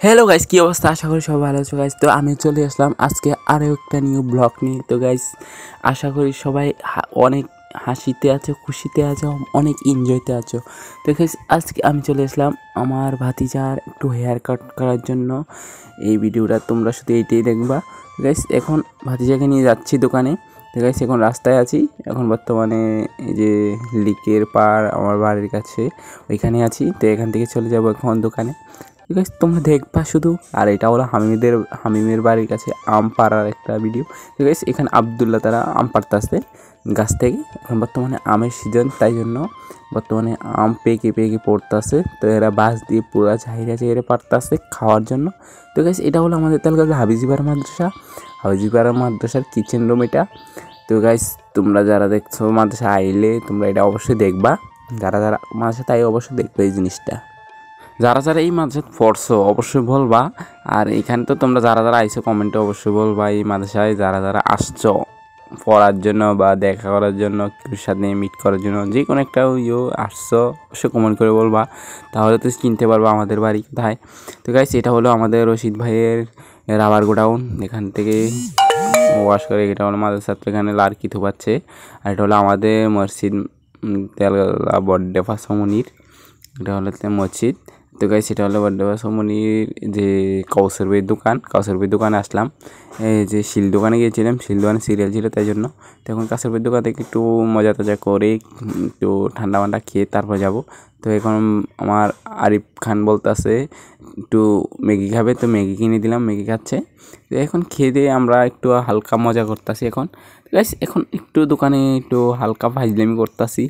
Hello guys, কি অবস্থা? আশা করি সবাই ভালো আছো গাইস। তো আমি চলে আসলাম আজকে আরও একটা নিউ ব্লগ নিয়ে। তো গাইস, আশা করি সবাই অনেক হাসিতে আছো, খুশিতে আছো, অনেক এনজয়তে আছো। তো গাইস, আজকে আমি চলে আসলাম আমার ভাতিজার একটু হেয়ার কাট করার জন্য। এই ভিডিওটা তোমরা শুধু এইটাই দেখবা গাইস। এখন ভাতিজাকে নিয়ে যাচ্ছি দোকানে। তো গাইস, এখন রাস্তায় আছি। এখন বর্তমানে এই যে লিকের পার আমার বাড়ির কাছে, ওইখানে আছি। তো এখান থেকে চলে যাবো এখন দোকানে। ঠিক আছে, তোমরা দেখবা শুধু। আর এটা হলো হামিমের বাড়ির কাছে আম পাড়ার একটা ভিডিও। ঠিক আছে, এখানে আবদুল্লাহ তারা আম পাড়তে গাছ থেকে। এখন বর্তমানে আমের সিজন, তাই জন্য বর্তমানে আম পেকে পড়তেছে। তো এরা বাঁশ দিয়ে পুরা ঝাইরে পাড়তেছে খাওয়ার জন্য। তো গাইস, এটা হলো আমাদের তালগাছ হাবিজিপাড়া মাদ্রাসার কিচেন রুম এটা। তো গাইস, তোমরা যারা দেখছো মাদ্রাসা আইলে তোমরা এটা অবশ্যই দেখবা। যারা মাদ্রাসা তাই অবশ্যই দেখবে এই জিনিসটা। যারা এই মাদ্রাসায় পড়ছো অবশ্যই বলবা। আর এখানে তো তোমরা যারা আইছো কমেন্টে অবশ্যই বলবা এই মাদ্রাসায় যারা আসছো পড়ার জন্য বা দেখা করার জন্য, কেউর সাথে মিট করার জন্য, যে কোনো একটা আসছো অবশ্যই কমেন্ট করে বলবা। তাহলে তো চিনতে পারবা আমাদের বাড়ি কোথায়। তো গাইস, এটা হলো আমাদের রশিদ ভাইয়ের রাবার গোডাউন। এখান থেকে ওয়াশ করে, এটা হলো মাদ্রাসার, এখানে লার্কি থুপাচ্ছে। আর এটা হলো আমাদের মসজিদ তেলগালা বড্ডে ফাঁসমনির, এটা হলো মসজিদ। তো গাইস, সেটা হলো বড্ডাবাসমনির যে কাউসার ভাইয়ের দোকানে আসলাম। এই যে শিল দোকানে গিয়েছিলাম, শিল দোকানে সিরিয়াল ছিল তাই জন্য। তো এখন কাউসার ভাইয়ের দোকান থেকে একটু মজা টজা করে একটু ঠান্ডা খেয়ে তারপর যাব। তো এখন আমার আরিফ খান বলতেছে একটু ম্যাগি খাবে, তো ম্যাগি কিনে দিলাম, ম্যাগি খাচ্ছে। তো এখন খেয়ে দিয়ে আমরা একটু হালকা মজা করতেছি এখন। গাইস, এখন একটু দোকানে একটু হালকা ফাজলামি করতেছি,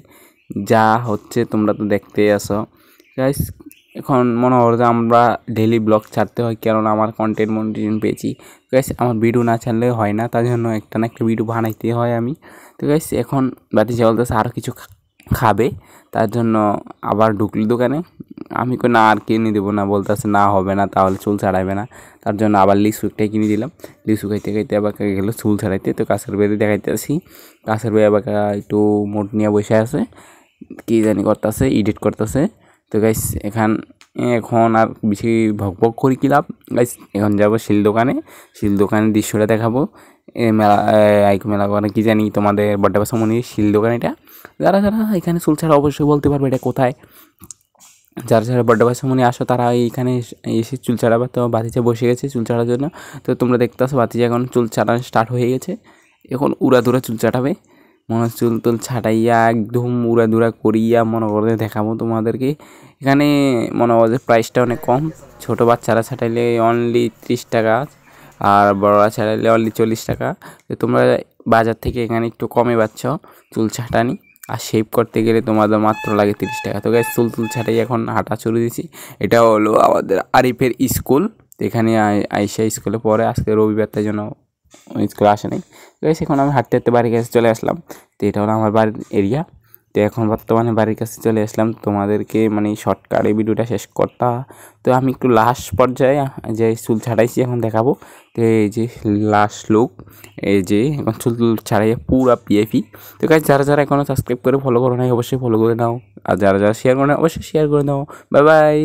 যা হচ্ছে তোমরা তো দেখতেই আসো গাইস। এখন মনে হয় যে আমরা ডেইলি ব্লগ ছাড়তে হয়, কারণ আমার কন্টেন্ট মনিটাইজেশন পেয়েছি। গাইস, আমার ভিডিও না ছাড়লে হয় না, তার জন্য একটা না একটা ভিডিও বানাইতে হয় আমি। তো গাইস, এখন বাতিজা বলতেছে আরও কিছু খাবে, তার জন্য আবার ঢুকলি দোকানে। আমি না আর কিনে দেবো না, বলতেছে না হবে না, তাহলে চুল ছাড়াইবে না। তার জন্য আবার লিচু একটাই কিনে দিলাম। লিচু খাইতে আবার গেলো চুল ছাড়াইতে। তো কাছের বেড়ে দেখাইতে আসি, কাছের বেড়ে আবার একটু মোট নিয়ে বসে আছে, কী জানি করতেছে, এডিট করতেছে। তো গাইস, এখন আর বেশি ভক করি কি লাভ গাইস। এখন যাবো শিল দোকানের দৃশ্যটা দেখাবো। মেলা মানে কি জানি তোমাদের বড্ডাবাসমনির শিল দোকান এটা। যারা এখানে চুল ছাড়া অবশ্যই বলতে পারবে এটা কোথায়। যারা বড্ডাবাসমনি আসো তারা এইখানে এসে চুল ছাড়াবে। তো বাতিজা বসে গেছে চুল ছাড়ার জন্য। তো তোমরা দেখতে আসো, বাতিজা এখন চুল ছাড়ানো স্টার্ট হয়ে গেছে। এখন উড়াধুরা চুল ছাড়াবে, মনে চুল ছাটাইয়া একদম উড়াধুরা করিয়া মনে করে দেখাবো তোমাদেরকে। এখানে মনে হয় যে প্রাইসটা অনেক কম। ছোটো বাচ্চারা ছাটাইলে অনলি 30 টাকা, আর বড়রা ছাটাইলে অনলি 40 টাকা। তো তোমরা বাজার থেকে এখানে একটু কমে পাচ্ছ চুল ছাটানি। আর শেভ করতে গেলে তোমাদের মাত্র লাগে 30 টাকা। তো গাইস, চুল ছাটাই এখন হাঁটা শুরু দিয়েছি। এটা হলো আমাদের আরিফের স্কুল। এখানে আইসা স্কুলে পড়ে, আজকে রবিবার তাই জন্য স্কুলে আসে নাই। গাইস, এখন আমি হাঁটতে বাড়ির কাছে চলে আসলাম। তো এটা হলো আমার বাড়ির এরিয়া। তো এখন বর্তমানে বাড়ির কাছে চলে আসলাম, তোমাদেরকে মানে শর্টকাটে ভিডিওটা শেষ করতে। তো আমি একটু লাস্ট পর্যায়ে যে চুল ছাড়াইছি এখন দেখাবো। তো এই যে লাস্ট লুক, এই যে এখন চুল ছাড়াইয়া পুরা পিএফি। তো গাইস, যারা এখনও সাবস্ক্রাইব করে ফলো করো নাই অবশ্যই ফলো করে নাও, আর যারা শেয়ার করে নাও অবশ্যই শেয়ার করে নাও। Bye bye.